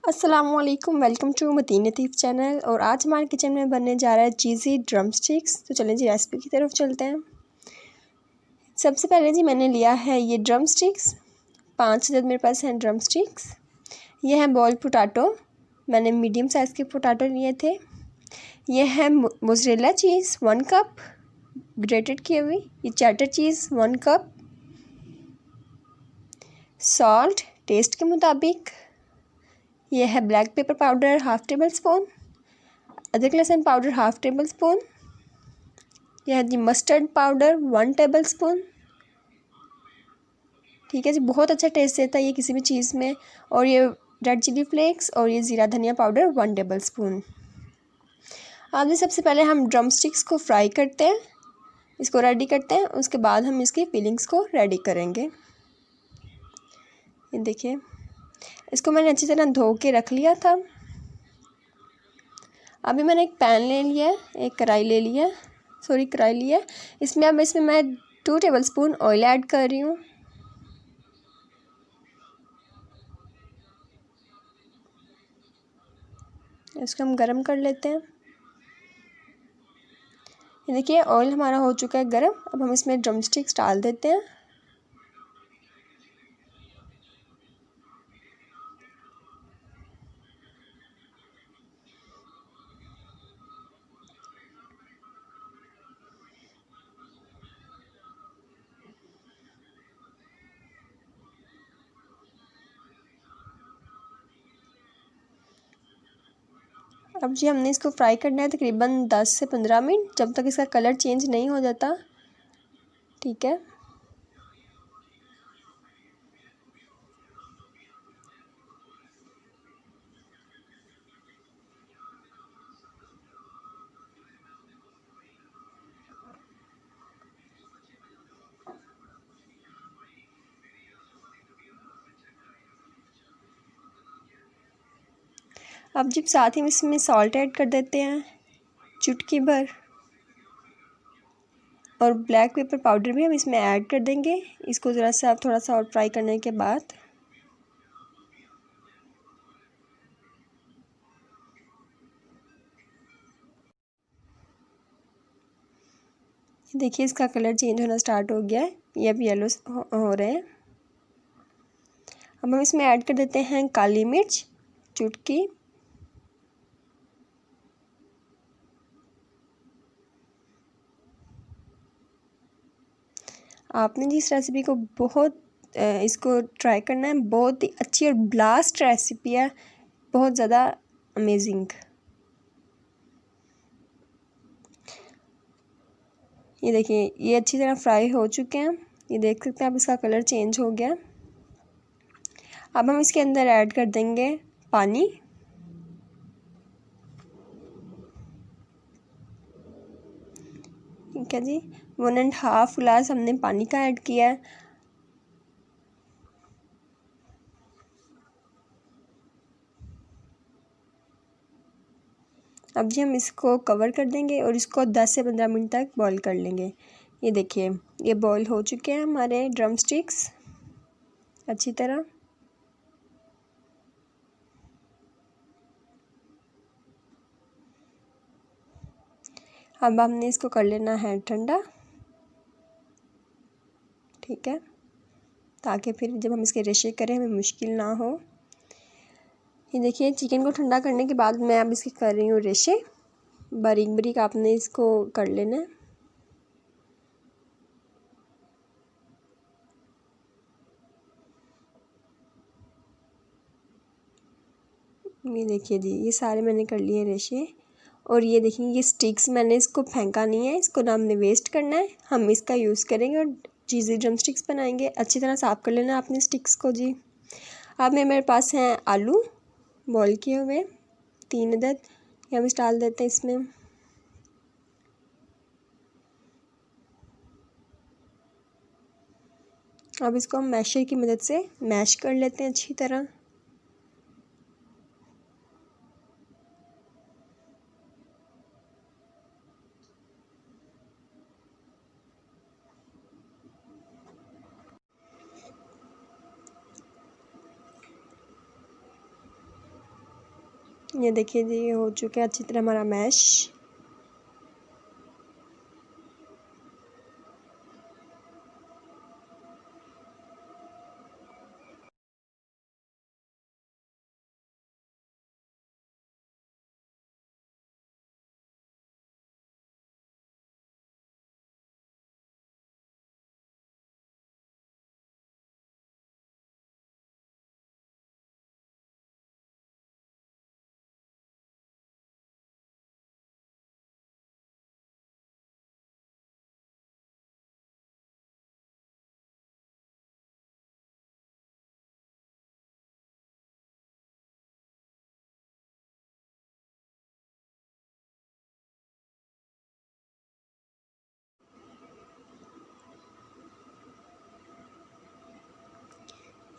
अस्सलामुअलैकुम, welcome to Mateen Latif channel. और आज हमारे किचन में बनने जा रहा है चीज़ी ड्रम स्टिक्स। तो चलें जी रेसिपी की तरफ चलते हैं। सबसे पहले जी मैंने लिया है ये ड्रम स्टिक्स, 5 अदद मेरे पास हैं ड्रम स्टिक्स। ये है बॉइल्ड पोटैटो, मैंने मीडियम साइज़ के पोटैटो लिए थे। ये है मोज़रेला चीज़ 1 कप ग्रेटेड की हुई। ये चेडर चीज़ 1 कप। सॉल्ट टेस्ट के मुताबिक। यह है black pepper powder 1/2 table spoon. अदरक लहसुन पाउडर 1/2 टेबल स्पून। यह है जी मस्टर्ड पाउडर 1 टेबल स्पून। ठीक है जी, बहुत अच्छा टेस्ट देता है ये किसी भी चीज़ में। और ये रेड चिली फ्लेक्स और ये ज़ीरा धनिया पाउडर 1 टेबल स्पून। अब जी सबसे पहले हम ड्रम स्टिक्स को फ्राई करते हैं, इसको रेडी करते हैं। उसके बाद हम इसकी फीलिंग्स को रेडी करेंगे। ये देखिए, इसको मैंने अच्छी तरह धो के रख लिया था। अभी मैंने एक पैन ले लिया है, एक कढ़ाई ले लिया है, कढ़ाई लिया है। इसमें मैं 2 टेबल स्पून ऑयल ऐड कर रही हूँ। इसको हम गरम कर लेते हैं। ये देखिए ऑयल हमारा हो चुका है गरम। अब हम इसमें ड्रम स्टिक्स डाल देते हैं। अब जी हमने इसको फ्राई करना है तकरीबन 10 से 15 मिनट, जब तक इसका कलर चेंज नहीं हो जाता। ठीक है, अब जब साथ ही इसमें सॉल्ट ऐड कर देते हैं चुटकी भर, और ब्लैक पेपर पाउडर भी हम इसमें ऐड कर देंगे। इसको ज़रा सा थोड़ा सा और फ्राई करने के बाद देखिए इसका कलर चेंज होना स्टार्ट हो गया है, ये अब येलो हो रहे हैं। अब हम इसमें ऐड कर देते हैं काली मिर्च चुटकी। आपने जी इस रेसिपी को इसको ट्राई करना है, बहुत ही अच्छी और ब्लास्ट रेसिपी है, बहुत ज़्यादा अमेजिंग। ये देखिए ये अच्छी तरह फ्राई हो चुके हैं, ये देख सकते हैं आप, इसका कलर चेंज हो गया। अब हम इसके अंदर ऐड कर देंगे पानी। ठीक है जी, 1.5 गिलास हमने पानी का ऐड किया है। अब जी हम इसको कवर कर देंगे और इसको 10 से 15 मिनट तक बॉईल कर लेंगे। ये देखिए ये बॉईल हो चुके हैं हमारे ड्रम स्टिक्स अच्छी तरह। अब हमने इसको कर लेना है ठंडा। ठीक है, ताकि फिर जब हम इसके रेशे करें हमें मुश्किल ना हो। ये देखिए चिकन को ठंडा करने के बाद मैं अब इसके कर रही हूँ रेशे। बारीक बारीक आपने इसको कर लेना है। ये देखिए जी ये सारे मैंने कर लिए रेशे। और ये देखिए ये स्टिक्स मैंने इसको फेंका नहीं है, इसको ना हमने वेस्ट करना है, हम इसका यूज़ करेंगे और चीज़ी ड्रम स्टिक्स बनाएंगे। अच्छी तरह साफ़ कर लेना आपने स्टिक्स को जी। अब मेरे पास हैं आलू बॉईल किए हुए 3 अदद, ये हम डाल देते हैं इसमें। अब इसको हम मैशर की मदद से मैश कर लेते हैं अच्छी तरह। ये देखिए जी, ये हो चुका है अच्छी तरह हमारा मैश।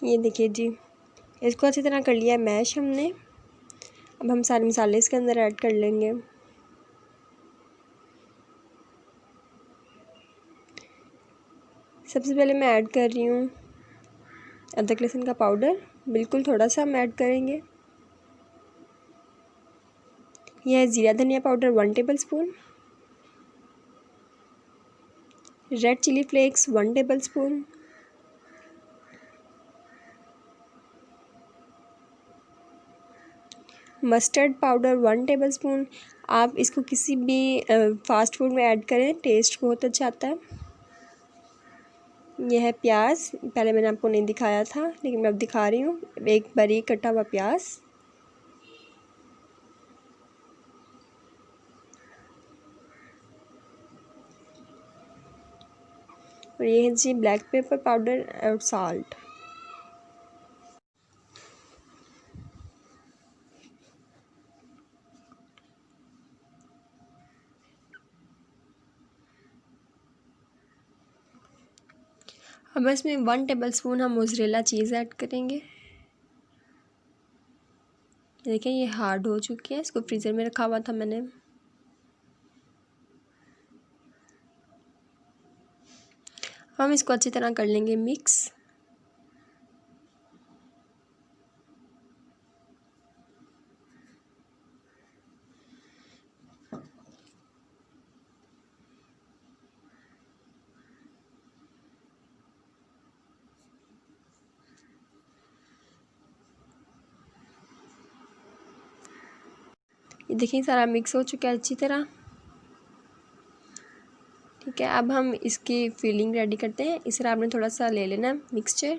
ये देखिए जी, इसको अच्छी तरह कर लिया मैश हमने। अब हम सारे मसाले इसके अंदर ऐड कर लेंगे। सबसे पहले मैं ऐड कर रही हूँ अदरक लहसुन का पाउडर, बिल्कुल थोड़ा सा हम ऐड करेंगे। यह है ज़ीरा धनिया powder 1 table spoon, red chilli flakes 1 table spoon, mustard powder 1 table spoon. आप इसको किसी भी फास्ट फूड में ऐड करें, टेस्ट बहुत अच्छा आता है। यह है प्याज, पहले मैंने आपको नहीं दिखाया था लेकिन मैं अब दिखा रही हूँ, एक बारीक कटा हुआ प्याज। और ये है जी ब्लैक पेपर पाउडर और साल्ट। अब इसमें 1 टेबल स्पून हम मोज़रेला चीज़ ऐड करेंगे। देखिए ये हार्ड हो चुकी है, इसको फ्रीज़र में रखा हुआ था मैंने। हम इसको अच्छी तरह कर लेंगे मिक्स। ये देखिए सारा मिक्स हो चुका है अच्छी तरह। ठीक है, अब हम इसकी फिलिंग रेडी करते हैं। इस तरह आपने थोड़ा सा ले लेना मिक्सचर।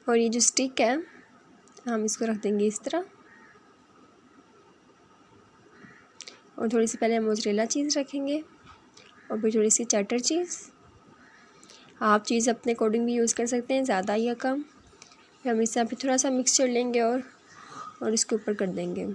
और ये जो स्टिक है हम इसको रख देंगे इस तरह। और थोड़ी सी पहले हम मोज़रेला चीज़ रखेंगे और फिर थोड़ी सी चेडर चीज़। आप चीज़ अपने अकॉर्डिंग भी यूज़ कर सकते हैं, ज़्यादा या कम। फिर हम इससे फिर थोड़ा सा मिक्सचर लेंगे और इसके ऊपर कर देंगे।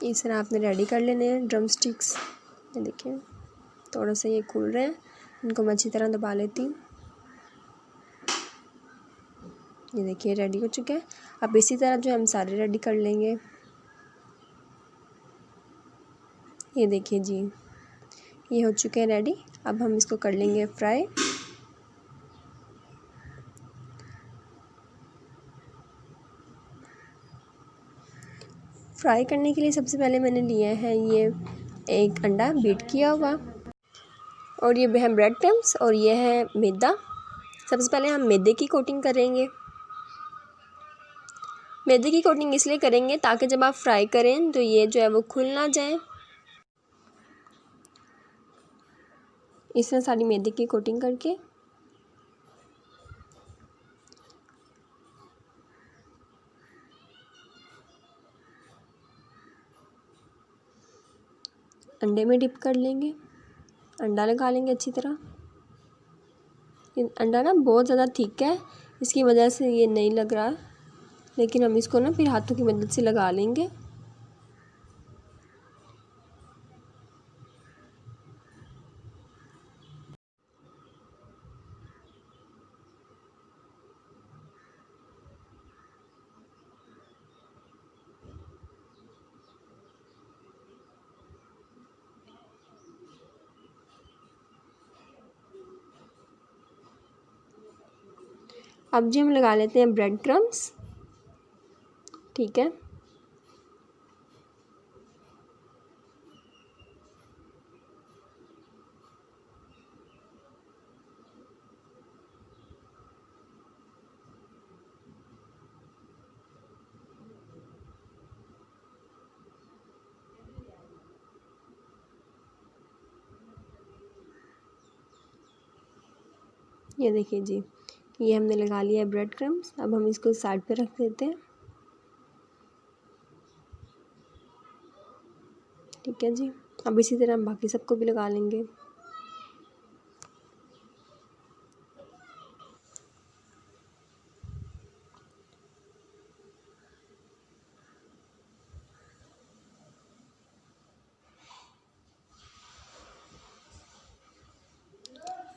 इस तरह आपने रेडी कर लेने हैं ड्रम स्टिक्स। ये देखिए थोड़ा सा ये खुल रहे हैं, इनको मैं अच्छी तरह दबा लेती हूँ। ये देखिए रेडी हो चुके हैं। अब इसी तरह जो हम सारे रेडी कर लेंगे। ये देखिए जी, ये हो चुके हैं रेडी। अब हम इसको कर लेंगे फ्राई। फ्राई करने के लिए सबसे पहले मैंने लिया है ये एक अंडा बीट किया हुआ, और ये है ब्रेड क्रम्स, और ये है मैदा। सबसे पहले हम मैदे की कोटिंग करेंगे। मैदे की कोटिंग इसलिए करेंगे ताकि जब आप फ्राई करें तो ये जो है वो खुल ना जाए। इस तरह सारी मैदे की कोटिंग करके अंडे में डिप कर लेंगे। अंडा लगा लेंगे अच्छी तरह। ये अंडा ना बहुत ज़्यादा थिक है, इसकी वजह से ये नहीं लग रहा, लेकिन हम इसको ना फिर हाथों की मदद से लगा लेंगे। अब जी हम लगा लेते हैं ब्रेड क्रम्स। ठीक है, ये देखिए जी, ये हमने लगा लिया है ब्रेड क्रम्स। अब हम इसको साइड पे रख देते हैं। ठीक है जी, अब इसी तरह हम बाकी सबको भी लगा लेंगे।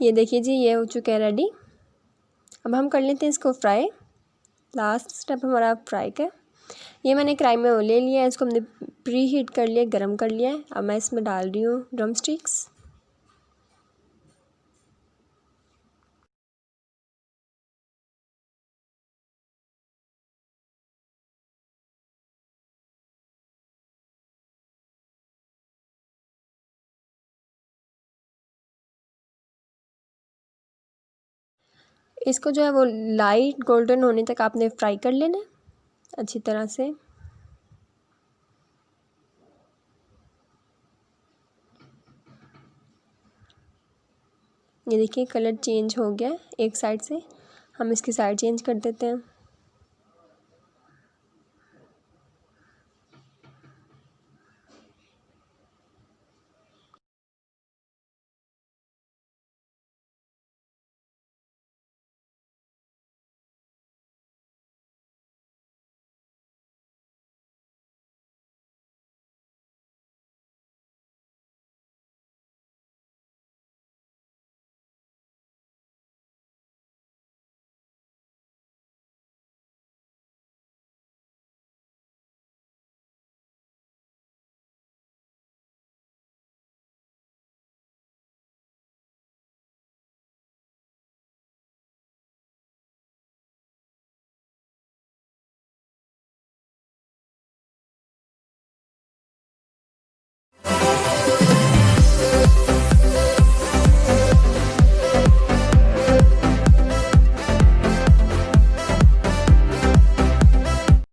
ये देखिए जी, ये हो चुका है रेडी। अब हम कर लेते हैं इसको फ्राई। लास्ट स्टेप हमारा फ्राई का। ये मैंने कढ़ाई में वो ले लिया है, इसको हमने प्री हीट कर लिया, गरम कर लिया है। अब मैं इसमें डाल रही हूँ ड्रम स्टिक्स। इसको जो है वो लाइट गोल्डन होने तक आपने फ्राई कर लेना है अच्छी तरह से। ये देखिए कलर चेंज हो गया एक साइड से। हम इसकी साइड चेंज कर देते हैं।